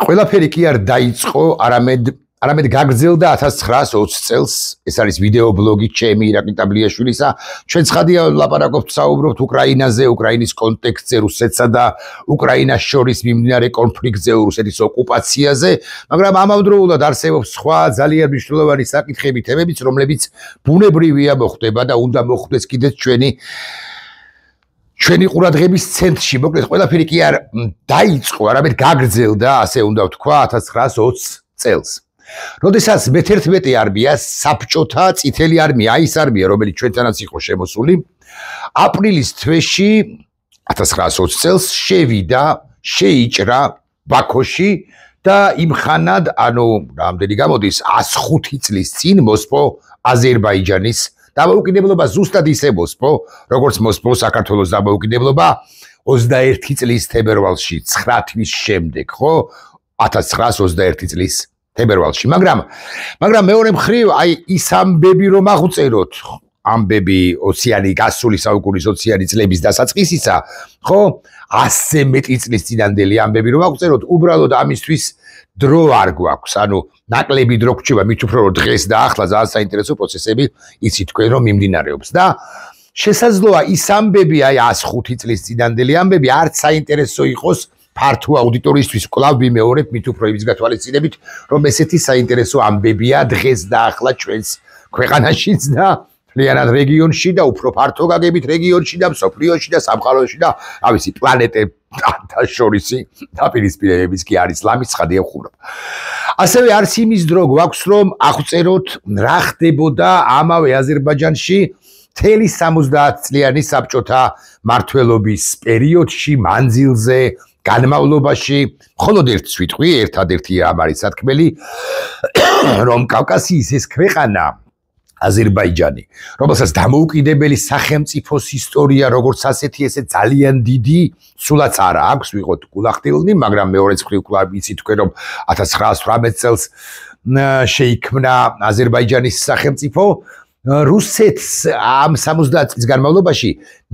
ყველაფერი კი არ დაიწყო, არამედ გაგრძელდა 1920 წელს. ეს არის ვიდეო ბლოგი ჩემი ირაკლი ტაბლიაშვილისა. ჩვენ ცხადია ლაპარაკობთ, საუბრობთ უკრაინაზე, უკრაინის კონტექსტზე, რუსეთსა და უკრაინას შორის მიმდინარე კონფლიქტზე, რუსეთის ოკუპაციაზე, მაგრამ ამავდროულად არსებობს სხვა ძალიან მნიშვნელოვანი საკითხები, თემებიც, რომლებიც ბუნებრივია მოხდება და უნდა მოხდეს კიდეც ჩვენი ყურადღების ცენტრში. მოკლედ, ყველაფერი კი არ დაიწყო, არამედ გაგრძელდა, ასე უნდა ვთქვა, 1920 წელს. როდესაც მე-11 არმია, საბჭოთა წითელი არმია, ის არმია, რომელიც ჩვენთანაც იყო შემოსული, აპრილის თვეში 1920 წელს შევიდა, შეიჭრა ბაქოში და იმხანად, ანუ რამდენი გამოდის 105 წლის წინ მოსპო აზერბაიჯანის დამოუკიდებლობა, ზუსტად ისე მოსპო, როგორც მოსპო საქართველოს დამოუკიდებლობა 21 წლის თებერვალში, 9 თვის შემდეგ, ხო? 1921 წლის თებერვალში. მაგრამ მეორე მხრივ, აი ის ამბები რომ აღწეროთ, ამბები გასული საუკუნის 20-იანი წლების დასაწყისისა, ხო? 100-ზე მეტი წლის წინანდელი ამბები რომ აღწეროთ, უბრალოდ ამისთვის დრო არ გვაქვს. ანუ ნაკლები დრო გვჭირდება, მით უფრო რომ დღეს და ახლა ძალიან საინტერესო პროცესები იცით თქვენ რომ მიმდინარეობს და შესაძლოა ის ამბები, აი 105 წლის წინანდელი ამბები არც საინტერესო იყოს ფართო აუდიტორიისთვის. კვლავ ვიმეორებ, მით უფრო იმის გათვალისწინებით, რომ ესეთი საინტერესო ამბებია დღეს და ახლა ჩვენს ქვეყანაშიც და მთლიანად რეგიონში და უფრო ფართო გაგებით რეგიონში და მსოფლიოში და სამყაროში და ავისი პლანეტებთან შორისი დაპირისპირებების კი არის ლამის ცხადია ვხურობ. ასევე არც იმის დრო გვაქვს, რომ აღწეროთ რა ხდებოდა ამავე აზერბაიჯანში მთელი 70 წლიანი საბჭოთა მმართველობის პერიოდში, მანძილზე, განმავლობაში. მხოლოდ ერთს ვიტყვი, ერთადერთი ამ არის სათქმელი, რომ კავკასიის ეს ქვეყანა აზერბაიჯანი, რომელსაც დამოუკიდებელი სახელმწიფოს ისტორია როგორც ასეთი, ესე ძალიან დიდი სულაც არა აქვს, ვიყოთ გულახდილნი, მაგრამ მეორეც მხრივ კვლავ იცით თქვენ, რომ 1918 წელს შეიქმნა აზერბაიჯანის სახელმწიფო. რუსეთს ამ 70 წლის განმავლობაში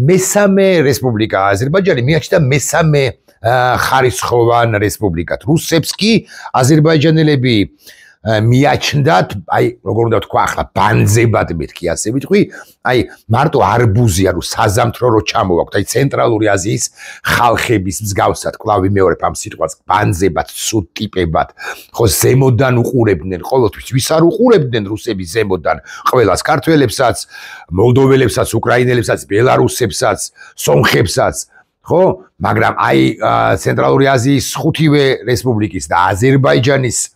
მესამე რესპუბლიკა აზერბაიჯანი მიაჩნდა მესამე ხარისხოვან რესპუბლიკად. რუსებს კი აზერბაიჯანელები მიაჩნდათ, აი როგორ უნდა ვთქვა ახლა, ბანძებად მეთქი ასე ვიტყვი, აი მარტო არბუზი, ანუ საზამთრო რო ჩამოვაქვთ, აი ცენტრალური აზიის ხალხების მსგავსად, კვლავ ვიმეორებ ამ სიტყვას, ბანძებად, ცუდ ტიპებად, ხო ზემოდან უყურებდნენ ყოველთვის, ვის არ უყურებდნენ რუსები ზემოდან, ყველას, ქართველებსაც, მოლდოველებსაც, უკრაინელებსაც, ბელარუსებსაც, სომხებსაც, ხო, მაგრამ აი ცენტრალური აზიის 5-ვე რესპუბლიკის და აზერბაიჯანის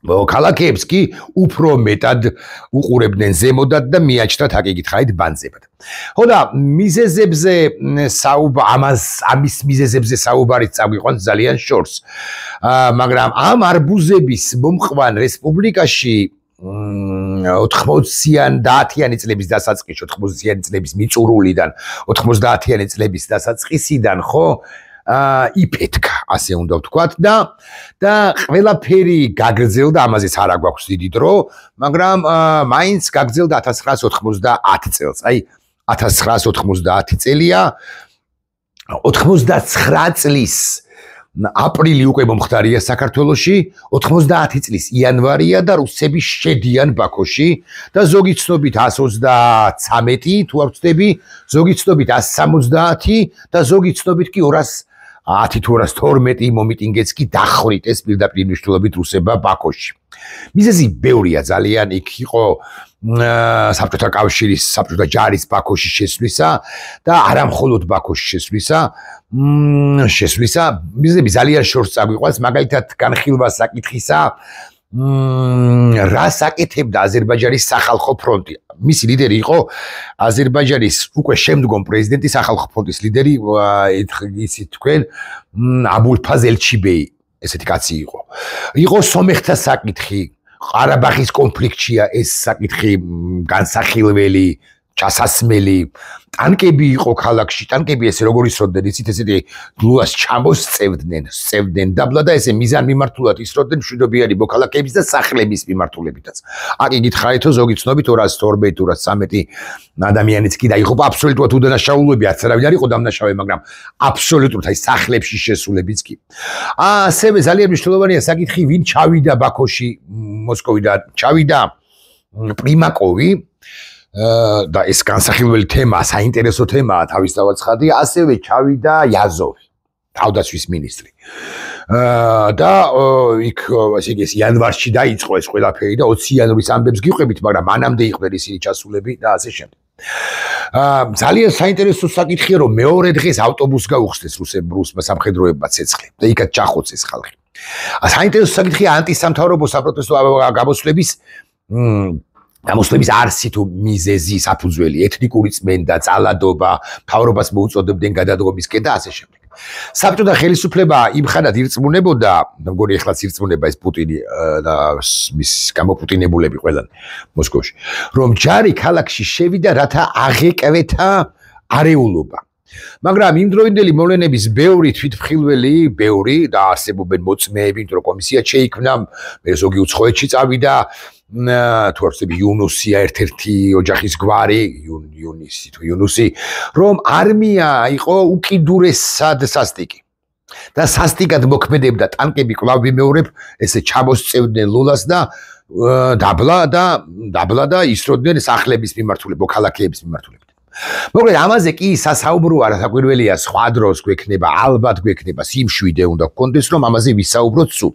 ქალაქებს კი უფრო მეტად უყურებდნენ ზემოდად და მიაჩნდათ აკიკითხაით ბანძებად. ხო და ამის მიზეზებზე საუბარიც წაგვიყვანს ძალიან შორს. მაგრამ ამ არბუზების მომყვან რესპუბლიკაში 90-იანი წლების დასაწყისში, 90-იანი წლების მიწურულიდან, 90-იანი წლების დასაწყისიდან, ხო, იფეთქა, ასე უნდა ვთქვათ და ყველაფერი გაგრძელდა, ამაზეც არ აგვაქვს დიდი დრო, მაგრამ მაინც გაგრძელდა 1990 წელს. აი 1990 წელია, 99 წლის აპრილი უკვე მომხდარია საქართველოში, 90 წლის იანვარია და რუსები შედიან ბაქოში და ზოგი ცნობით 133 თუ არ ვცდები, ზოგი ცნობით 170 და ზოგი ცნობით კი 210 თუ 212 მომიტინგეც კი დახვრიტეს პირდაპირ მნიშვნელობით რუსებმა ბაქოში. მიზეზი ბევრია ძალიან, იქ იყო საბჭოთა კავშირის, საბჭოთა ჯარის ბაქოში შესვლისა და არა მხოლოდ ბაქოში შესვლისა, მიზეზები ძალიან შორს წაგვიყვანს, მაგალითად განხილვა საკითხისა, რა საკეთებდა აზერბაიჯანის სახალხო ფრონტი. მისი ლიდერი იყო აზერბაიჯანის უკვე შემდგომ პრეზიდენტის სახალხო ფრონტის ლიდერი, იცით თქვენ, აბულფაზ ელჩიბეი, ესეთი კაცი იყო. იყო სომეხთა საკითხი, ყარაბაღის კონფლიქტშია ეს საკითხი განსახილველი, ჩასასმელი ტანკები იყო ქალაქში, ტანკები ესე როგორ ისროდნენ, იცით ესეთი ლუას სწევდნენ დაბლა და ესე მიზან მიმართულად ისროდნენ მშვიდობიანი მოქალაქეების და სახლების მიმართულებითაც. აქ იგით ხარითო ზოგი ცნობით 212-213 ადამიანიც კი დაიღუპა აბსოლუტურად უდანაშაულები, არც არავინ არ იყო დამნაშავე, მაგრამ აბსოლუტურად აი სახლებში შესულებიც კი. ასევე ძალიან მნიშვნელოვანია საკითხი, ვინ ჩავიდა ბაქოში, მოსკოვიდან ჩავიდა პრიმაკოვი და ეს განსახილველი თემაა, საინტერესო თემაა თავისთავად ცხადია, ასევე ჩავიდა იაზოვი, თავდაცვის მინისტრი. და იქ ასე იგი იანვარში დაიწყო ეს ყველაფერი და 20 იანვრის ამბებს გიყვებით, მაგრამ მანამდე იყვნენ ისინი ჩასულები და ასე შემდეგ. ძალიან საინტერესო საკითხია, რომ მეორე დღეს ავტობუსს გაუხსნეს რუსებმა სამხედროებმა ცეცხლი და იქაც ჩახოცეს ხალხი. საინტერესო საკითხია ანტისამთავრობო საპროტესტო გამოსვლების არსი თუ მიზეზი საფუძველი, ეთნიკური წმენდა, ძალადობა, მთავრობას მოუწოდებდნენ გადადგომისკენ და ასე შემდეგ. საბჭოთა ხელისუფლება იმ ხანად ირწმუნებოდა, მგონი ეხლაც ირწმუნება ეს პუტინი და მის გამოპუტინებულები ყველანი მოსკოვში, რომ ჯარი ქალაქში შევიდა, რათა აღეკეთა არეულობა. მაგრამ იმდროინდელი მოვლენების ბევრი თვითმხილველი, ბევრი და არსებობენ მოწმეები, რომ კომისია შეიქმნა, მე ზოგი უცხოეთში წავიდა, თუ არ ვცდები იუნუსია ერთ-ერთი ოჯახის გვარი, იუნუსი, რომ არმია იყო უკიდურესად სასტიკი. და სასტიკად მოქმედებდა ტანკები კვლავ ვიმეორებ, ესე ჩამოსწევდნენ ლულას და დაბლა და ისროდნენ სახლების მიმართულებით, მოქალაქეების მიმართულებით. მოკლედ ამაზე კი სასაუბრო არა საკვირველია, სხვა დროს გვექნება, ალბათ გვექნება, სიმშვიდე უნდა გქონდეს, რომ ამაზე ვისაუბროთ სულ.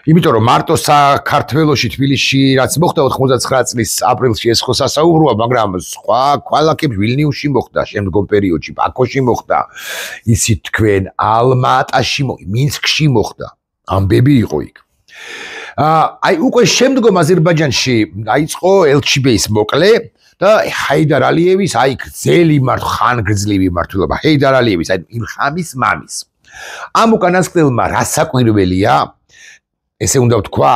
იმიტომ რომ მარტო საქართველოში, თბილისში, რაც მოხდა 99 წლის აპრილში ეს ხო სასაუბროა, მაგრამ სხვა ქალაქებში, ვილნიუსში მოხდა, შემდგომ პერიოდში, ბაქოში მოხდა, იცით თქვენ, ალმა-ატაში, მინსკში მოხდა. ამბები იყო იქ. აი უკვე შემდგომ აზერბაიჯანში დაიწყო ელჩიბეის მოკლე და ჰაიდარ ალიევის აი გრძელი ხანგრძლივი მმართველობა, ჰაიდარ ალიევის, აი ილხამის მამის. ამ უკანასკნელმა რა საკვირველია, ესე უნდა ვთქვა,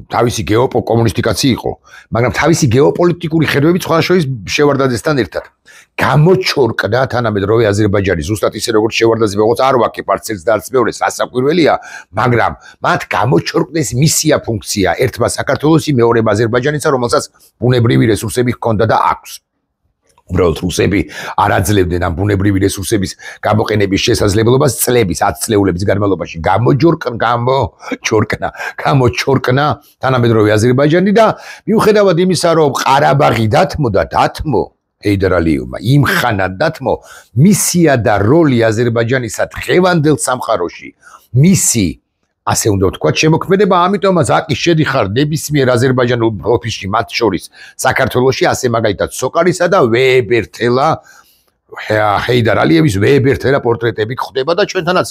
თავისი კომუნისტიკაცი იყო, მაგრამ თავისი გეოპოლიტიკური ხედვები სხვადასხვა შევარდაძესთან ერთად. გამოჩორკდა თანამედროვე აზერბაიჯანი, ზუსტად ისე როგორც შევარდაძე, როგორც არ ვაკე პარცელს და არც მეორეს, რა საკვირველია, მაგრამ მათ გამოჩორკდეს მისია ფუნქცია ერთმა საქართველოსი, მეორემ აზერბაიჯანისა, რომელსაც ბუნებრივი რესურსები ჰქონდა და აქვს. უბრალოდ რუსები არ აძლევდნენ ამ ბუნებრივი რესურსების გამოყენების შესაძლებლობას წლების, 10 წლეულების განმავლობაში გამოჩორკნა თანამედროვე აზერბაიჯანი და მიუხედავად იმისა, რომ ყარაბაღი დათმო ჰეიდარ ალიევმა, იმ ხანად დათმო, მისია და როლი აზერბაიჯანისა დღევანდელ სამყაროში, მისი ასე უნდა ვთქვათ, შემოქმედება, ამიტომაც აკი შედიხარ ნებისმიერ აზერბაიჯანულ ოფისში, მათ შორის საქართველოში, ასე მაგალითად სოკარისა და ვეებერთელა ჰეიდარ ალიევის ვეებერთელა პორტრეტები ხდება და ჩვენთანაც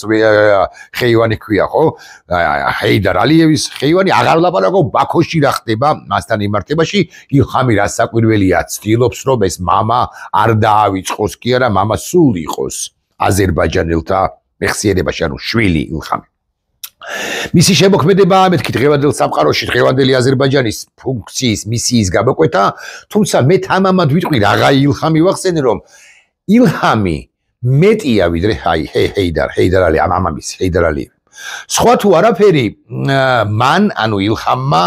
ხეივანი ქვია, ხო? ჰეიდარ ალიევის ხეივანი აღარ ვლაპარაკობ ბაქოში რა ხდება მასთან იმართებაში, ილხამი რა საკვირველია, ცდილობს რომ ეს მამა არ დაავიწყოს კი არა, მამა სულ იყოს აზერბაიჯანელთა მეხსიერებაში, ანუ შვილი ილხამი. მისი შემოქმედება მეთქი დღევანდელ სამყაროში, დღევანდელი აზერბაიჯანის ფუნქციის, მისიის გამოკვეთა, თუმცა მე თამამად ვიტყვი რაღა ილხამი ვახსენე, რომ ილჰამი მეტია ვიდრე ჰეიდარ ალიევი, ამამის ჰეიდარ ალიევი. სხვა თუ არაფერი, მან, ანუ ილჰამმა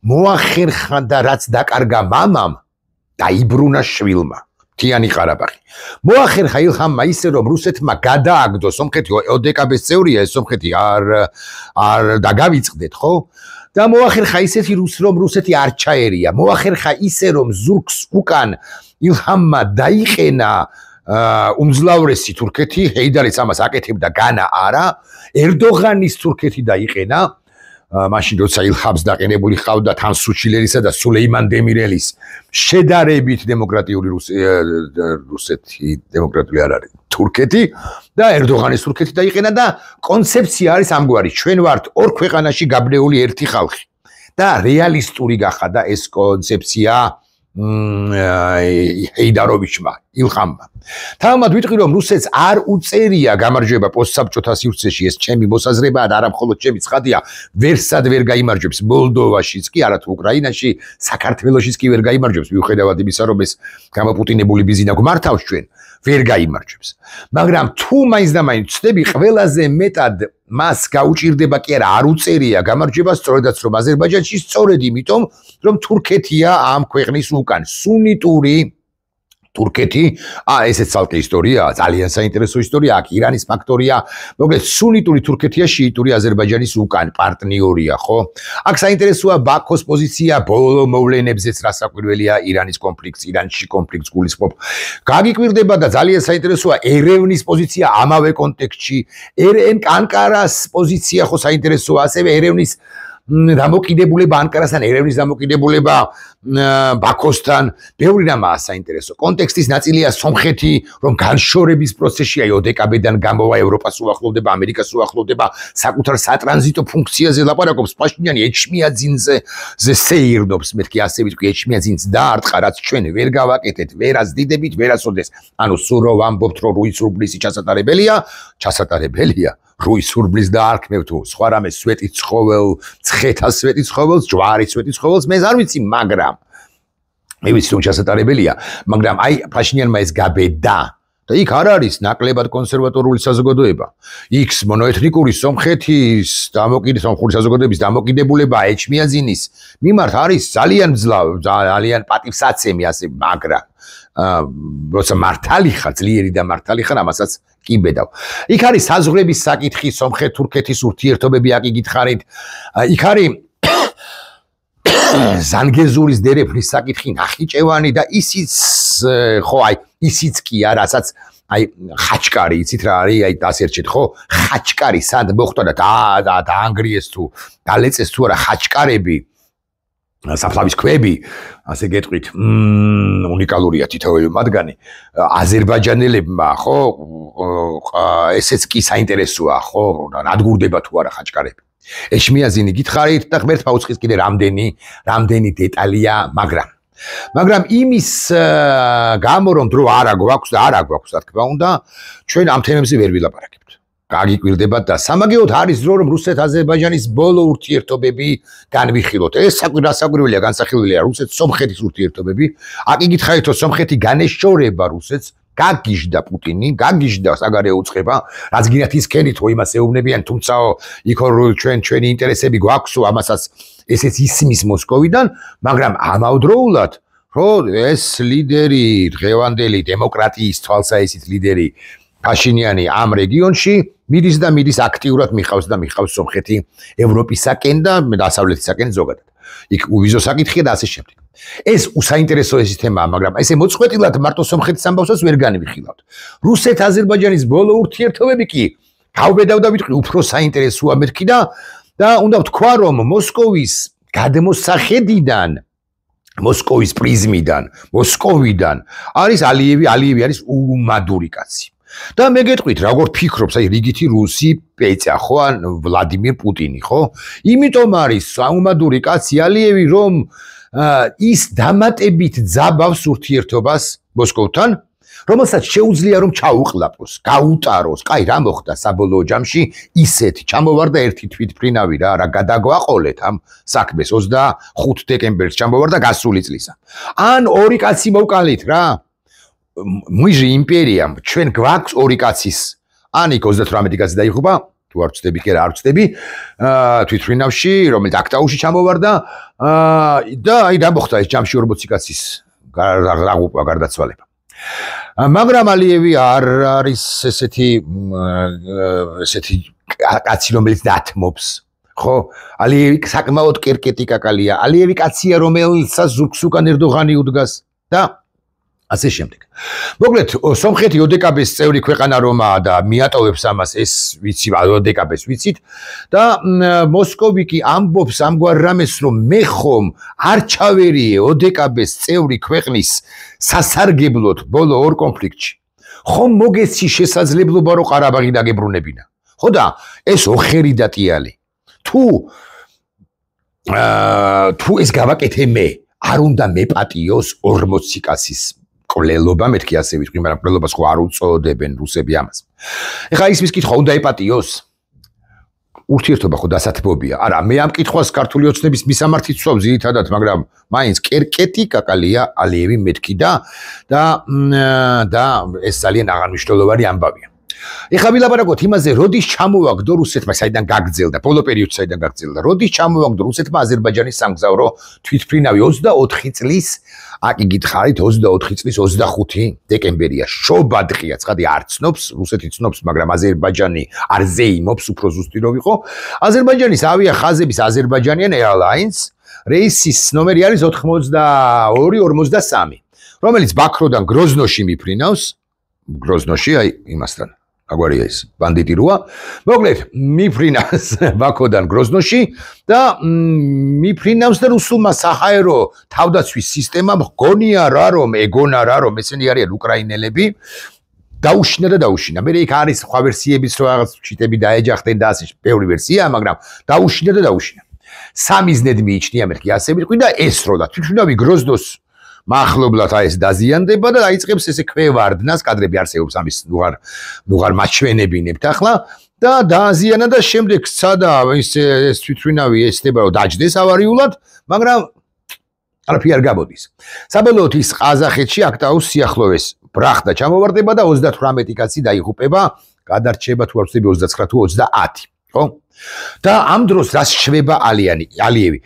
მოახერხა და რაც დაკარგა მამამ, დაიბრუნა შვილმა. მთიანი ყარაბაღი. მოახერხა ილჰამმა ისე, რომ რუსეთმა გადააგდო სომხეთი, ოდეკაბეს წევრია ეს სომხეთი არ დაგავიწყდეთ, ხო? და მოახერხა ისეთი რომ რუსეთი არ ჩაერია. მოახერხა ისე, რომ ზურგს უკან ილჰამმა დაიყენა უმძლავრესი თურქეთი, ჰეიდარიც ამას აკეთებდა, განა არა, ერდოღანის თურქეთი დაიყენა, მაშინ როცა ილჰამს დაყენებული ჰყავდა თანსუჩილერისა და სულეიმან დემირელის შედარებით დემოკრატიული რუსეთი, დემოკრატიული არ არის, თურქეთი და ერდოღანის თურქეთი დაიყენა და კონცეფცია არის ამგვარი, ჩვენ ვართ ორ ქვეყანაში გაბნეული ერთი ხალხი და რეალისტური გახადა ეს კონცეფცია ჰეიდაროვიჩმა, ილხამმა. თამამად ვიტყვი რომ რუსეთს არ უწერია გამარჯვება პოსტსაბჭოთა სივრცეში, ეს ჩემი მოსაზრებაა და არა მხოლოდ ჩემი ცხადია, ვერსად ვერ გაიმარჯვებს მოლდოვაშიც კი, არა თუ უკრაინაში, საქართველოშიც კი ვერ გაიმარჯვებს, მიუხედავად იმისა, რომ ეს გამოპუტინებული ბიზინა გვმართავს ჩვენ, ვერ გაიმარჯვებს. მაგრამ თუ მაინც და მაინც ვწდები, ყველაზე მეტად მას გაუჭირდება კი არა, არ უწერია გამარჯვება, სწორედაც რომ აზერბაიჯანში, სწორედ იმიტომ, რომ თურქეთია ამ ქვეყნის უკან, სუნიტური თურქეთი, ესეც ცალკე ისტორიაა, ძალიან საინტერესო ისტორია, აქ ირანის ფაქტორია, მოკლედ სუნიტური თურქეთია, შიიტური აზერბაიჯანის უკან პარტნიორია, ხო? აქ საინტერესოა ბაქოს პოზიცია ბოლო მოვლენებზეც, რასაკვირველია ირანის კონფლიქტს, ირანში კონფლიქტს გულისხმობ. გაგიკვირდება და ძალიან საინტერესოა ერევნის პოზიცია ამავე კონტექსტში, ანკარას პოზიცია ხო საინტერესოა, ასევე ერევნის დამოკიდებულება ანკარასთან, ერევნის დამოკიდებულება ბაქოსთან, ბევრი რამაა საინტერესო. კონტექსტის ნაწილია სომხეთი, რომ განშორების პროცესშია, ოდეკაბედან გამოვა, ევროპას უახლოვდება, ამერიკას უახლოვდება, საკუთარ სატრანზიტო ფუნქციაზე ლაპარაკობს, პაშინიანი ეჩმიაძინზე სეირნობს, მეთქი ასე ვიტყვი, ეჩმიაძინს დაარტყა, რაც ჩვენ ვერ გავაკეთეთ, ვერასდიდებით, ვერასოდეს. ანუ სულ რომ ვამბობთ, რომ რუის-ურბლისი ჩასატარებელია, რუის-ურბლის დაარქმევ თუ სხვა რამე სვეტის ცხოველ, ცხეთას სვეტის ცხოველს, ჯვარის სვეტის ცხოველს, მე არ ვიცი, მაგრამ მე ვიცი რომ ჩასატარებელია, მაგრამ აი პაშინიანმა ეს გაბედა და იქ არ არის ნაკლებად კონსერვატორული საზოგადოება. იქ მონოეთნიკური სომხეთის სომხური საზოგადოების დამოკიდებულება ეჩმიაძინის მიმართ არის ძალიან მძლავრი, ძალიან პატივსაცემი ასე, მაგრამ როცა მართალი ხარ, ძლიერი და მართალი ხარ, ამასაც კიბედავ. იქ არის საზღვრების საკითხი, სომხეთ-თურქეთის ურთიერთობები აქ იგითხარით. იქ არის ზანგეზურის დერეფნის საკითხი, ნახიჭევანი და ისიც ხო, აი, ისიც კი არა, რასაც აი ხაჩკარი, იცით რა არის, აი დასერჩეთ ხო? ხაჩკარი სად მოხდა და დაანგრიეს თუ დალეწეს თუ არა ხაჩკარები, საფლავის ქვები, ასე გეტყვით, უნიკალურია თითოეული მათგანი. აზერბაიჯანელებმა ხო, ესეც კი საინტერესოა ხო, რადგურდება თუ არა ხაჩკარები. ეჩმიაძინი გითხარით და ღმერთმა უცხის კიდე რამდენი დეტალია, მაგრამ იმის გამო რომ დრო არა გვაქვს და არა გვაქვს, რა თქმა უნდა, ჩვენ ამ თემებზე ვერ ვილაპარაკებთ. გაგიკვირდებათ და სამაგეოდ არის დრო რომ რუსეთ-აზერბაიჯანის ბოლო ურთიერთობები განვიხილოთ. ეს საკვირველია განსახილველია რუსეთ-სომხეთის ურთიერთობები. აქ იგითხარით რომ სომხეთი განეშორება რუსეთს, გაგიჟდა პუტინი, გაგიჟდა საგარეო უწყება, რაც გინდათ ისქენით რომ იმას ეუბნებიან, თუმცა იქ ჩვენი ინტერესები გვაქვსო, ამასაც ესეც ისმის მოსკოვიდან, მაგრამ ამავდროულად რომ ეს ლიდერი, დღევანდელი დემოკრატიის თვალსაჩინო ლიდერი პაშინიანი ამ რეგიონში მიდის აქტიურად მიხავს სომხეთი ევროპისაკენ და დასავლეთისაკენ ზოგადად. იქ უვიზო საკითხია და ასე შემდეგ. ეს უსაინტერესო თემაა, მაგრამ ესე მოწყვეტილად მარტო სომხეთის ამბავსაც ვერ განვიხილავთ. რუსეთ-აზერბაიჯანის ბოლო ურთიერთობები კი გავბედავ და ვიტყვი უფრო საინტერესოა მეთქი და უნდა ვთქვა რომ მოსკოვის გადმოსახედიდან, მოსკოვის პრიზმიდან, მოსკოვიდან არის ალიევი არის უმადური კაცი. და მე გეტყვით, როგორ ფიქრობს, აი რიგითი რუსი პეცა ხო, ან ვლადიმირ პუტინი ხო? იმიტომ არის საუმადური კაცი ალიევი, რომ ის დამატებით ძაბავს ურთიერთობას მოსკოვთან, რომელსაც შეუძლია რომ ჩაუყლაპოს, გაუტაროს. კაი, რა მოხდა საბოლოო ჯამში? ისეთი ჩამოვარდა ერთი თვითმფრინავი რა გადაგვაყოლეთ ამ საქმეს 25 დეკემბერს ჩამოვარდა გასული წლისა. ან ორი კაცი მოვკალით რა. მუიჟი იმპერიამ ჩვენ გვაქვს ორი კაცის. ან იქ 38 კაცი დაიღუპა, თუ არ ვწდები, კი არ ვწდები, თვითმფრინავში, რომელიც აქტაუში ჩამოვარდა და აი რა მოხდა ეს ჯამში 40 კაცის რაღუპა გარდაცვალება. მაგრამ ალიევი არ არის ესეთი კაცი, რომელიც დათმობს. ხო, ალიევი საკმაოდ კერკეტი კაკალია. ალიევი კაცია, რომელსაც ზურგს უკან ერდოღანი უდგას და ასე შემდეგ. მოკლედ, სომხეთი ოდეკაბეს წევრი ქვეყანა რომაა და მიატოვებს ამას, ეს ვიცი, ოდეკაბეს ვიცით და მოსკოვი კი ამბობს ამგვარ რამეს, რომ მე ხომ არ ჩავერიე ოდეკაბეს წევრი ქვეყნის სასარგებლოდ ბოლო ორ კონფლიქტში. ხომ მოგეცი შესაძლებლობა რომ ყარაბაღი დაგებრუნებინა. ხო და ეს ოხერი და ტიალი. თუ ეს გავაკეთე მე, არ უნდა მეპატიოს 40 კაცის კვლელობა, მეთქი ასე ვიტყვი, მაგრამ კვლელობას ხო არ უწოდებენ რუსები ამას. ეხლა ის კითხვა უნდა ეპატიოს. ურთიერთობა ხო დასათბობია. არა, მე ამ კითხვას ქართული ოცნების მისამართი ვცვავ ძირითადად, მაგრამ მაინც კერკეტი კაკალია ალიევი მეთქი და ეს ძალიან აღარ ამბავია. ეხლა ვილაპარაკოთ იმაზე, როდის ჩამოვაგდო რუსეთმა, საიდან გაგრძელდა, ბოლო პერიოდში საიდან გაგრძელდა. როდის ჩამოვაგდო რუსეთმა აზერბაიჯანის სამგზავრო თვითმფრინავი 24 წლის, აკი გითხარით 24 წლის 25 დეკემბერია. შობა დღეა, ცხადი არ ცნობს, რუსეთი ცნობს, მაგრამ აზერბაიჯანი არ ზეიმობს, უფრო ზუსტი რო ვიყო. აზერბაიჯანის ავიახაზების Azerbaijan Airlines რეისის ნომერი არის 82-53, რომელიც ბაქროდან გროზნოში მიფრინავს, გროზნოში, აი იმასთან. აგვარია ის ბანდიტი როა. მოკლედ, მიფრინავს ბაქოდან გროზნოში და მიფრინავს და რუსულმა საჰაერო თავდაცვის სისტემამ ეგონა რა რომ ესენი არიან უკრაინელები დაუშინა და დაუშინა. მე იქ არის სხვა ვერსიებიც რომ რაღაც ჩიტები დაეჯახდნენ და ასე ბევრი ვერსია, მაგრამ დაუშინა და დაუშინა. სამიზნედ მიიჩნია მეთქი ასე ვიტყვი და ესროდა. თვითმფრინავი გროზნოს მახლობლად ეს დაზიანდება და დაიწყებს ესე ქვევარდნას, კადრები არსებობს ამის ნუღარ მაჩვენებინებთ ახლა და დააზიანა და შემდეგ სცადა ეს თვითმფრინავი ესდება რომ დაჯდეს ავარიულად, მაგრამ არაფერი არ გამოდის. საბოლოოდ ის ყაზახეთში აქტაუს სიახლოვეს ბრახდა ჩამოვარდება და 38 კაცი დაიღუპება, გადარჩება თუ არ ვცდები 29 თუ 30, ხო? და ამ დროს რას შვება ალიევი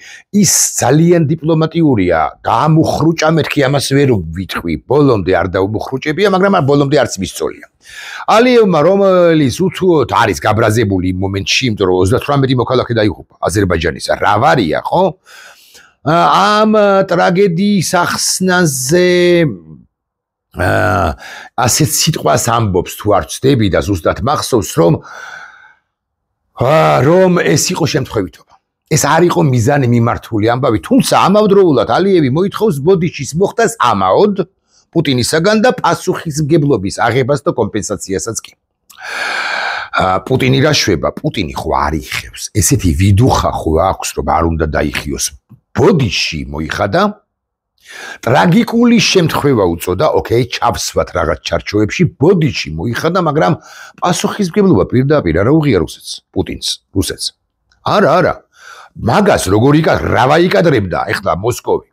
ის ძალიან დიპლომატიურია გაამუხრუჭა მეთქი ამას ვერ ვიტყვი ბოლომდე არ დაუმუხრუჭებია მაგრამ არ ბოლომდე არც მისწოლია ალიევმა რომელიც უთუოდ არის გაბრაზებული იმ მომენტში იმიტომ რომ 38 მოქალაქე დაიღუპა აზერბაიჯანის რა ვარია ხო ამ ტრაგედიის ახსნაზე ასეთ სიტყვას ამბობს თუ არ ვცდები და ზუსტად მახსოვს რომ ეს იყო შემთხვევითობა. ეს არ იყო მიზანი მიმართული ამბავი, თუმცა ამავდროულად ალიევი მოითხოვს ბოდიშის მოხდას ამაოდ პუტინისაგან და პასუხისმგებლობის აღებას და კომპენსაციასაც კი. პუტინი რა შვება? პუტინი ხო არ იხევს. ესეთი ვიდუხა ხო აქვს, რომ არ უნდა დაიხიოს. ბოდიში მოიხადა ტრაგიკული შემთხვევა უწოდა, ოკეი, ჩავსვათ რაღაც ჩარჩოებში, ბოდიში მოიხადა, მაგრამ პასუხისმგებლობა პირდაპირ არ უღია რუსეთს, პუტინს, რუსეთს. არა. მაგას როგორ რავა იკადრებდა ეხლა მოსკოვი.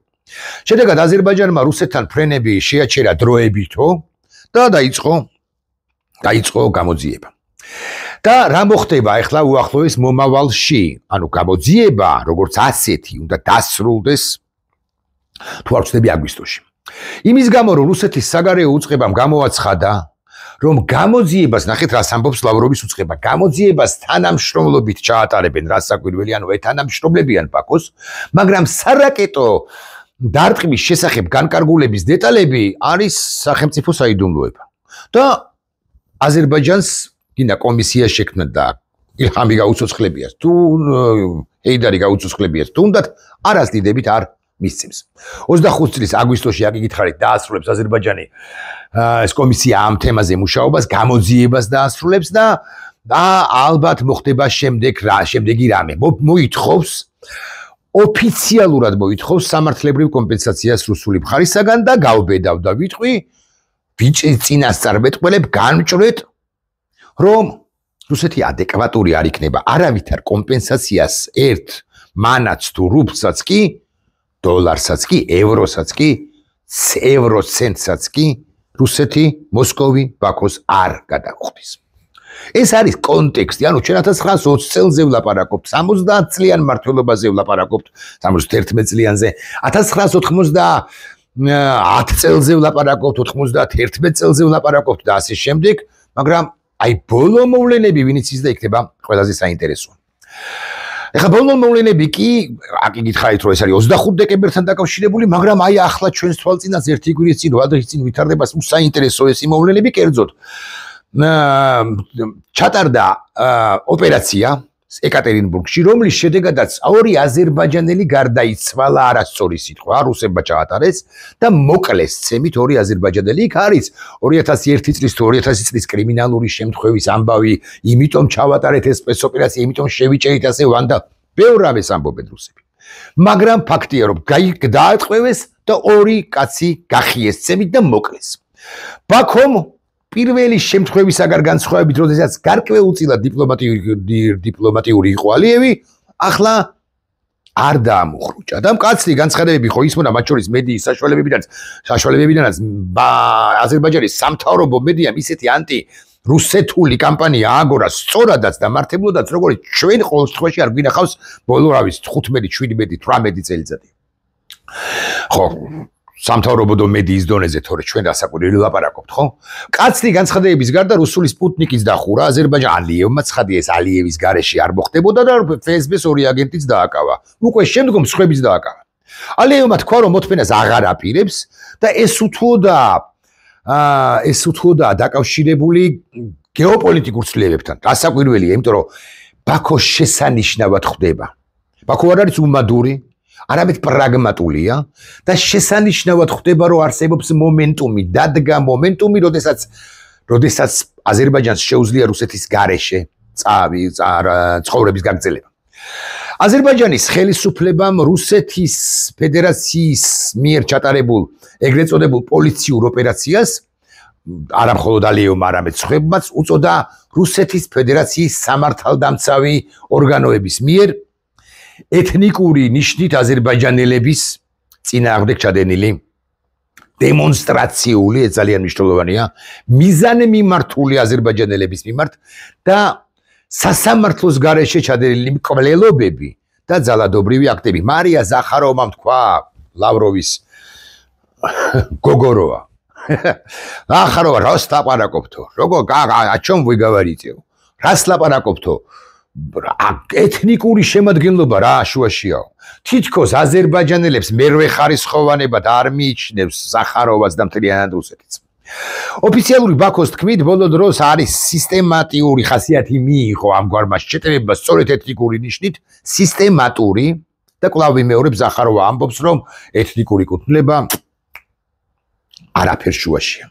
შედეგად აზერბაიჯანმა რუსეთთან ფრენები შეაჩერა დროებითო და დაიწყო გამოძიება. და რა მოხდება ეხლა უახლოეს მომავალში? ანუ გამოძიება, როგორც ასეთი, უნდა დასრულდეს თუ არ ვცდები აგვისტოში. იმის გამო რომ რუსეთის საგარეო უწყებამ გამოაცხადა, რომ გამოძიებას ნახეთ რას ამბობს ლავროვის უწყება, გამოძიებას თანამშრომლობით ჩაატარებენ რა საკვირველი, ანუ ეთანამშრომლებიან ბაქოს, მაგრამ სარაკეტო დარტყმის შესახებ განკარგულების დეტალები არის სახელმწიფო საიდუმლოება. და აზერბაიჯანს გინდა კომისია შექმნა და ილჰამი გაუცოცხლებიათ, თუ ჰეიდარი გაუცოცხლებიათ, თუნდაც არას დიდებით არ მისცემს. 25 წლის აგვისტოში აკითხარით დაასრულებს აზერბაიჯანი ეს კომისია ამ თემაზე მუშაობას, გამოძიებას დაასრულებს და ალბათ მოხდება შემდეგი რამე. მოითხოვს ოფიციალურად მოითხოვს სამართლებრივ კომპენსაციას რუსული მხარისაგან და გავბედავდა ვიტყვი წინასწარმეტყველებ განჭრეთ რომ რუსეთი ადეკვატური არ იქნება არავითარ კომპენსაციას ერთ მანაც თუ რუბლსაც კი დოლარსაც კი, ევროსაც კი, ევროცენტსაც კი რუსეთი, მოსკოვი, ბაქოს არ გადაუხდის. ეს არის კონტექსტი, ანუ ჩვენ 1920 წელზე ვლაპარაკობთ, 70 წლიან მმართველობაზე ვლაპარაკობთ, 71 წლიანზე, 1990 წელზე ვლაპარაკობთ, 91 წელზე ვლაპარაკობთ და ასე შემდეგ, მაგრამ აი ბოლო მოვლენები ვინც ის და იქნება ყველაზე საინტერესო. ეხლა ბოლო მოვლენები კი, აკი გითხარით რომ ეს არის 25 დეკემბერთან დაკავშირებული, მაგრამ აი ახლა ჩვენს თვალწინას ერთი კვირის წინ, რვა დღის წინ ვითარდება საინტერესო ეს მოვლენები კერძოდ. ჩატარდა ოპერაცია ეკატერინბურგში, რომლის შედეგადაც ორი აზერბაიჯანელი გარდაიცვალა, არასწორი სიტყვა, რუსებმა ჩაატარეს და მოკლეს ცემით ორი აზერბაიჯანელი. იქ არის 2001 წლის თუ 2000 წლის კრიმინალური შემთხვევის ამბავი, იმიტომ ჩავატარეთ ეს სპეცოპერაცია, იმიტომ შევიჭერით ასე ვანდა. ბევრ რამეს ამბობენ რუსები. მაგრამ ფაქტია რომ დაატყვევეს და 2 კაცი გახიეს წემით და მოკლეს. ბაქომ პირველი შემთხვევისაგან განსხვავებით, როდესაც გარკვეულწილად დიპლომატიური იყო ალიევი, ახლა არ დაამუხრუჭა და მკაცრი განცხადებები ხო ისმოდა მათ შორის მედიის საშუალებებიდანაც აზერბაიჯანის სამთავრობო მედიამ ისეთი რუსეთული კამპანია ააგორა სწორადაც და მართებლადაც როგორც ჩვენ ყოველ შემთხვევაში არ გვინახავს ბოლო 15, 17, 18 წელიწადი. ხო, სამთავრობო მედიის დონეზე თორე ჩვენ დასაკვირველი ლაპარაკობთ, ხო? კაცრი განცხადებების გარდა რუსული სპუტნიკის დახურა აზერბაიჯანს ალიევმა ცხადია ეს ალიევის გარეშე არ მოხდებოდა და FSB-ს 2 აგენტიც დააკავა. უკვე შემდგომ სხვებიც დააკავა. ალიევმა თქვა რომ მოთმენას აღარ აპირებს და ეს უთუოდა დაკავშირებული გეოპოლიტიკურ ცვლილებებთან. დასაკვირველია, იმიტომ რომ ბაქო შესანიშნავად ხვდება. ბაქო არ არის უმადური, არამედ პრაგმატულია და შესანიშნავად ხვდება, რომ არსებობს მომენტუმი, დადგა მომენტუმი, როდესაც აზერბაიჯანს შეუძლია რუსეთის გარეშე ცხოვრების გაგრძელება. აზერბაიჯანის ხელისუფლებამ რუსეთის ფედერაციის მიერ ჩატარებულ ეგრეთ წოდებულ პოლიციურ ოპერაციას არა მხოლოდ ალიევმა, არამედ სხვებმაც უწოდა რუსეთის ფედერაციის სამართალდამცავი ორგანოების მიერ ეთნიკური ნიშნით აზერბაიჯანელების წინააღმდეგ ჩადენილი დემონსტრაციული, ეს ძალიან მნიშვნელოვანია, მიზანმიმართული აზერბაიჯანელების მიმართ და სასამართლოს გარეშე ჩადენილი მკვლელობები და ძალადობრივი აქტები. მარია ზახაროვამ თქვა ლავროვის გოგოროა. ზახაროვა, რას ლაპარაკობთო? о чем вы говорите? რას ლაპარაკობთო? ეთნიკური შემადგენლობა რა შუაშიაო. თითქოს აზერბაიჯანელებს მერვე ხარისხოვანებად არ მიიჩნევს ზახაროვას და მთლიანად რუსეთიც. ოფიციალური ბაქოს თქმით, ბოლო დროს არის სისტემატიური ხასიათი მიიღო ამგვარმა შეტევებმა სწორედ ეთნიკური ნიშნით, სისტემატური და კვლავ ვიმეორებ ზახაროვა ამბობს, რომ ეთნიკური კუთვნილება არაფერ შუაშია.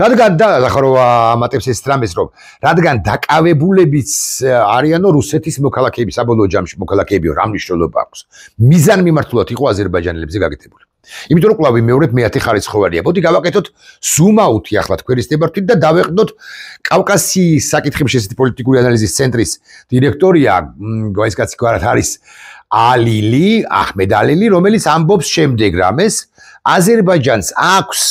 რადგან და ზახაროვა ამატებს ეს რამეს, რომ რადგან დაკავებულებიც არიანო რუსეთის მოქალაქეები, საბოლოო ჯამში მოქალაქეებიო, რა მნიშვნელობა აქვს. მიზანმიმართულად იყო აზერბაიჯანელებზე გაკეთებული. იმიტომ რომ კვლავ ვიმეორებ მეათე ხარისხოვანია. მოდი გავაკეთოთ ზუმაუთი ახლა თქვენის დებართით და დავეყნოთ კავკასიის საკითხების შესეთი პოლიტიკური ანალიზის ცენტრის დირექტორია, ეს კაცი გვარად არის აჰმედ ალილი, რომელიც ამბობს შემდეგ რამეს, აზერბაიჯანს აქვს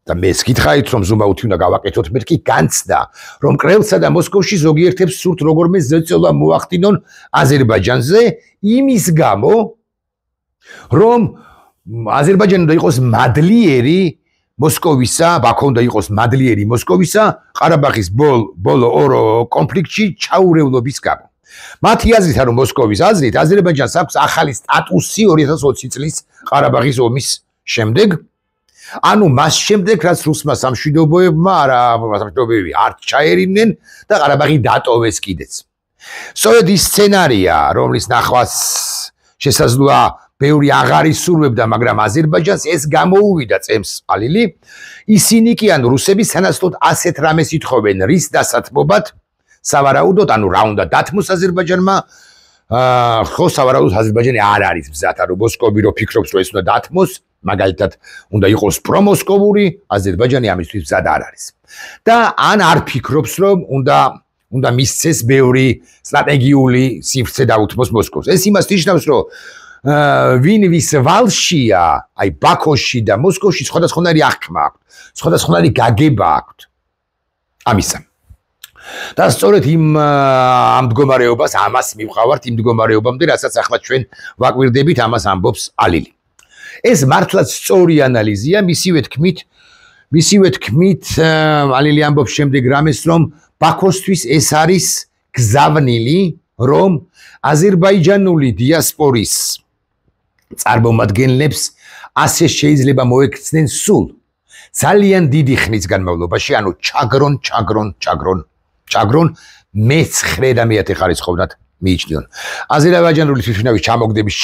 და მე გითხარით რომ ზუმაუთი უნდა გავაკეთოთ, მეთქი განცდა რომ კრემლსა და მოსკოვში ზოგიერთებს სურთ როგორმე ზეწოლა მოახდინონ აზერბაიჯანზე იმის გამო რომ აზერბაიჯანი უნდა იყოს მადლიერი მოსკოვისა, ბაქო უნდა იყოს მადლიერი მოსკოვისა ყარაბაღის ბოლო ორო კონფლიქტში ჩაურევლობის გამო. მათი აზრით, რომ მოსკოვის აზრით აზერბაიჯანს აქვს ახალი სტატუსი 2020 წლის ყარაბაღის ომის შემდეგ. ანუ მას შემდეგ, რაც რუსმა სამშვიდობოებმა არ ჩაერინენ და ყარაბაღი დატოვეს კიდეც. სწორედ ის სცენარია, რომლის ნახვას შესაძლოა ბევრი აღარ ისურვებდა, მაგრამ აზერბაიჯანს ეს გამოუვიდა წემს ალილი. ისინი კი ანუ რუსები სანაცვლოდ ასეთ რამეს ითხოვენ, რის დასათმობად სავარაუდოდ, ანუ რა უნდა დათმოს აზერბაიჯანმა, ხო სავარაუდოდ აზერბაიჯანი არ არის მზად, ანუ მოსკოვი რო ფიქრობს, რომ ეს უნდა დათმოს, მაგალითად უნდა იყოს პრომოსკოვური, აზერბაიჯანი ამისთვის მზად არ არის. და ან არ ფიქრობს, რომ უნდა მისცეს ბევრი სტრატეგიული სივრცე დაუთმოს მოსკოვს. ეს იმას ნიშნავს, რომ ვინ ვის ვალშია, აი ბაქოში და მოსკოვში სხვადასხვანაირი აღქმა აქვს, სხვადასხვანაირი გაგება აქვს. ამისა. და სწორედ ამ მდგომარეობას, ამას მივყავართ იმ მდგომარეობამდე, რასაც ახლა ჩვენ ვაკვირდებით, ამას ამბობს ალილი. ეს მართლაც სწორი ანალიზია, მისივე თქმით, ალილი ამბობს შემდეგ რამეს, რომ ბაქოსთვის ეს არის გზავნილი, რომ აზერბაიჯანული დიასპორის წარმომადგენლებს ასე შეიძლება მოექცნენ სულ ძალიან დიდი ხნის განმავლობაში, ანუ ჩაგრონ მე-9 და მე-10 ხარისხოვნად მიიჩნიონ. აზერბაიჯანული თვითმფრინავის ჩამოგდების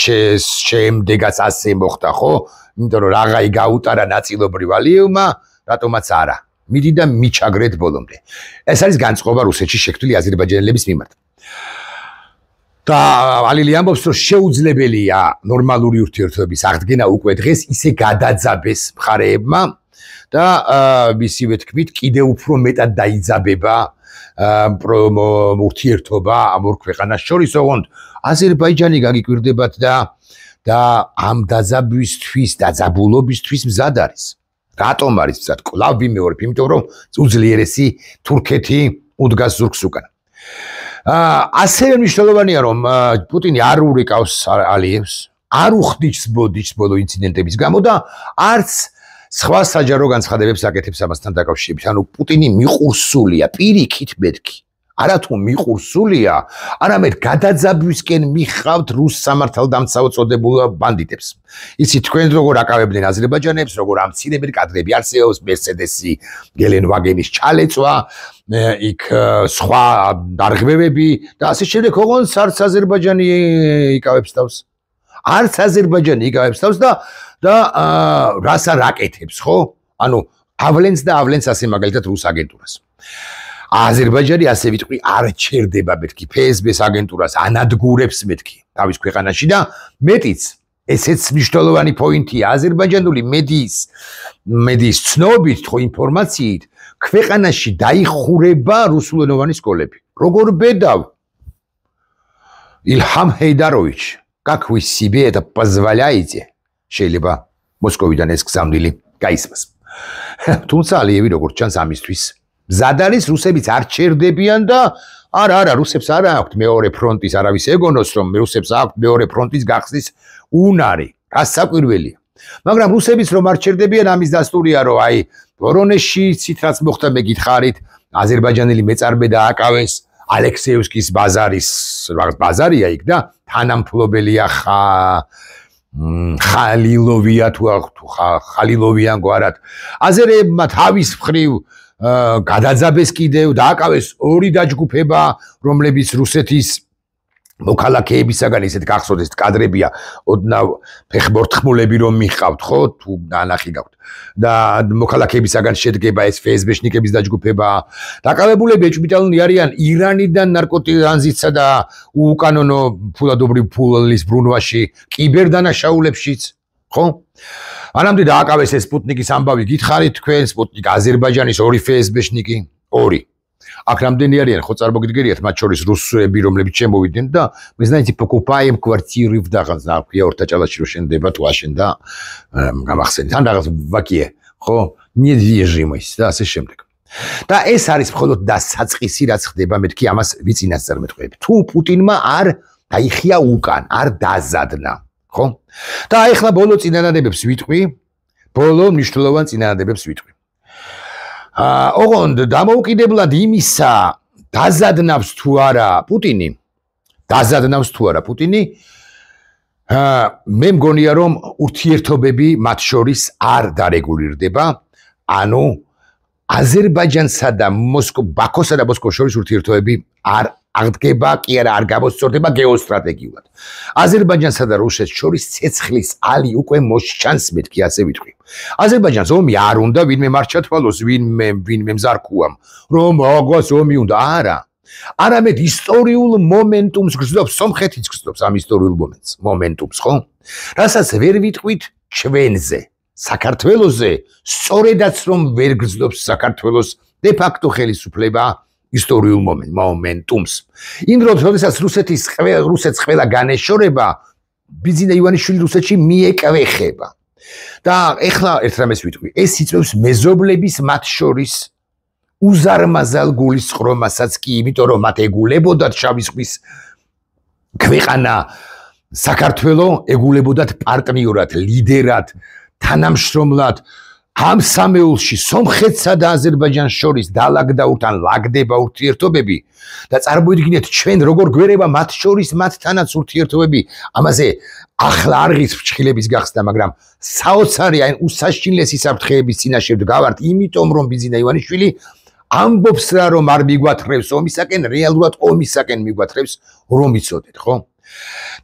შემდეგაც ასე მოხდა, ხო? იმიტომ რომ რაღაცა გაუტარა ნაწილობრივ ალიევმა, რატომაც არა. მიდი და მიჩაგრეთ ბოლომდე. ეს არის განწყობა რუსეთში შექმნილი აზერბაიჯანელების მიმართ. და ალილი ამბობს, რომ შეუძლებელია ნორმალური ურთიერთობების აღდგენა უკვე დღეს ისე გადაძაბეს მხარეებმა და მისივე თქმით კიდევ უფრო მეტად დაიძაბება ურთიერთობა ამ ორ ქვეყანას შორის, ოღონდ აზერბაიჯანი გაგიკვირდებათ და ამ დაძაბვისთვის, დაძაბულობისთვის მზად არის. რატომ არის მზად? კვლავ ვიმეორებ, იმიტომ რომ უძლიერესი თურქეთი უდგას ზურგს უკან. ასევე მნიშვნელოვანია, რომ პუტინი არ ურეკავს ალიევს, არ უხდიჩს ბოდიჩს ბოლო ინციდენტების გამო და არც სხვა საჯარო განცხადებებს აკეთებს ამასთან დაკავშირებით. ანუ პუტინი მიყურსულია, პირიქით მეთქი. არათუ მიყურსულია, არამედ გადაძაბვისკენ მიხავთ რუს სამართალდამცავ წოდებულ ბანდიტებს. იცით თქვენ როგორ აკავებდნენ აზერბაიჯანელებს, როგორ ამცირებენ კადრები არსებობს, მერსედესი, გელენვაგენის ჩალეწვა, იქ სხვა დარღვევები და ასე შემდეგ, ოღონდ არც აზერბაიჯანი იკავებს თავს. არც აზერბაიჯანი იკავებს თავს და რას არ აკეთებს, ხო? ანუ ავლენს და ავლენს ასე მაგალითად რუს აგენტურას. აზერბაიჯანი ასე ვიტყვი არ ჩერდება მეთქი ფსბ-ს აგენტურას ანადგურებს მეთქი თავის ქვეყანაში და მეტიც ესეც მნიშვნელოვანი პოინტია აზერბაიჯანული მედიის ცნობით ხო ინფორმაციით ქვეყანაში დაიხურება რუსულენოვანი სკოლები როგორ бедав Ильхам Хейдарович как вы себе это позволяете შეიძლება მოსკოვიდან ეს გზავნილი გაისმას თუმცა ალიევი როგორც ჩანს ამისთვის მზად არის რუსებიც არ ჩერდებიან და არა რუსებს არ აქვთ მეორე ფრონტის არავის ეგონოს რომ რუსებს აქვთ მეორე ფრონტის გახსნის უნარი რას საკვირველია მაგრამ რუსებიც რომ არ ჩერდებიან ამის დასტურია რომ აი ვორონეჟში ცით რაც მოხდა მე გითხარით აზერბაიჯანელი მეწარმე დააკავეს ალექსეევსკის ბაზარია იქ და თანამფლობელია ხალილოვია თუ ხალილოვიან გვარად აზერებმა თავის მხრივ გადაძაბეს კიდევ დააკავეს ორი დაჯგუფება რომლებიც რუსეთის მოქალაქეებისაგან ისეთ გახსოვდეს კადრებია ოდნავ ფეხბორთხმულები რომ მიყავთ ხო თუ დანახი გაქვთ და მოქალაქეებისაგან შედგება ეს ფსბ-შნიკების დაჯგუფება დაკავებულები ეჭვმიტანილნი არიან ირანიდან ნარკოტიკანზისა და უკანონო ფულადობრივ ფულის ბრუნვაში კიბერდანაშაულებშიც ხო ანამდე დააკავეს ეს სპუტნიკის ამბავი გითხარით თქვენ სპუტნიკ აზერბაიჯანის ორი ფსბ-შნიკი ორი აქ რამდენი არიან ხო წარმოგიდგერიათ მათ შორის რუსები რომლებიც შემოვიდნენ და вы знаете покупаем квартиры в Дагаза ორთაჭალაში რო შენდება თუ აშენდა გამახსენეთ ან რაღაც ვაკიე ხო недвижимость და ასე შემდეგ და ეს არის მხოლოდ დასაწყისი რაც ხდება მეთქი ამას ვიწინასწარ მეტყვები თუ პუტინმა არ დაიხია უკან არ დაზადნა ხო და ახლა ბოლო წინანადებებს ვიტყვი ბოლო მნიშვნელოვან წინანადებებს ვიტყვი ოღონდ დამოუკიდებლად იმისა დაზადნავს თუ არა პუტინი მე მგონია რომ ურთიერთობები მათ შორის არ დარეგულირდება ანუ აზერბაიჯანსა და ბაქოსა და მოსკოვს შორის ურთიერთობები არ აღდგება კი არა არ გამოსწორდება გეოსტრატეგიულად აზერბაიჯანსა და რუსეთს შორის ცეცხლის ალი უკვე მოსჩანს მეთქი ასე ვიტყვი აზერბაიჯანს ომი არ უნდა ვინმე მარჩათვალოს ვინმე მზარქუამ რომ აგას ომი უნდა არა არამედ ისტორიულ მომენტუმს გრძნობს სომხეთიც გრძნობს ამ ისტორიულ მომენტუმს ხო რასაც ვერ ვიტყვით ჩვენზე საქართველოზე სწორედაც რომ ვერ გრძნობს საქართველოს დე ფაქტო ხელისუფლება ისტორიულ მომენტუმს იმ დროს როდესაც რუსეთს ყველა განეშორება ბიძინა ივანიშვილი რუსეთში მიეკвехება და ეხლა ერთ რამეს ვიტყვი ეს იწვევს მეზობლების მათ შორის უზარმაზარ გულისწყრომასაც კი იმიტომ რომ მათ ეგულებოდათ შავი ზღვის ქვეყანა საქართველო ეგულებოდათ პარტნიორად ლიდერად თანამშრომლად ამ სამეულში სომხეთსა და აზერბაიჯანს შორის დალაგდაურთ ან ლაგდება ურთიერთობები და წარმოიდგინეთ ჩვენ როგორ გვერება მათ შორის მათთანაც ურთიერთობები ამაზე ახლა არღის ფრჩხილების გახსნა მაგრამ საოცარი ან უსაშინლესი საფრთხეების წინაშე ვდგავართ იმიტომ რომ ბიძინა ივანიშვილი ამბობს რა რომ არ მიგვათრევს ომისაკენ რეალურად ომისაკენ მიგვათრევს რომ იცოდეთ ხო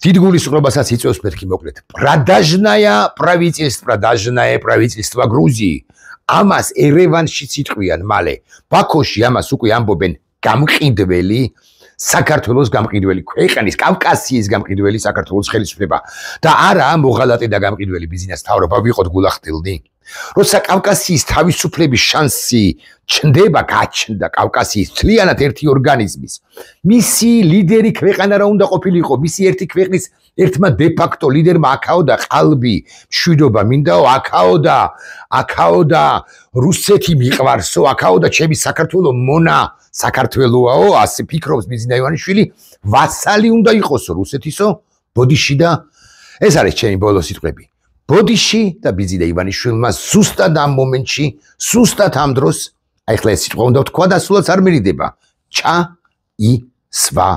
დიდ გულისწყრობასაც იწვევს მეთქი მოკლედ продажное правительство Грузии ამას ერევანშიც იტყვიან მალე ბაქოში ამას უკვე ამბობენ გამყიდველი საქართველოს გამყიდველი ქვეყნის, კავკასიის გამყიდველი საქართველოს ხელისუფლება და არა მოღალატე და გამყიდველი ბიზნეს მთავრობა ვიყოთ გულახდილნი. როცა კავკასიის თავისუფლების შანსი ჩნდება, გაჩნდა კავკასიის მთლიანად ერთი ორგანიზმის. მისი ლიდერი ქვეყანა რა უნდა ყოფილიყო, მისი ერთი ქვეყნის ერთმა დე ფაქტო ლიდერმა აქაოდა ყალბი, მშვიდობა მინდაო, აქაოდა რუსეთი მიყვარსო, აქაოდა ჩემი საქართველო მონა, საქართველოაო, ასე ფიქრობს ბიზნა ივანიშვილი, ვასალი უნდა იყოსო რუსეთისო, ბოდიში და ეს არის ჩემი ბოლო სიტყვები. ბოდიში და ბიზნა ივანიშვილმა ზუსტად ამ მომენტში, ზუსტად ამ დროს, აი ხლა ეს სიტყვა უნდა ვთქვა და სულაც არ მერიდება. ჩაისვარა.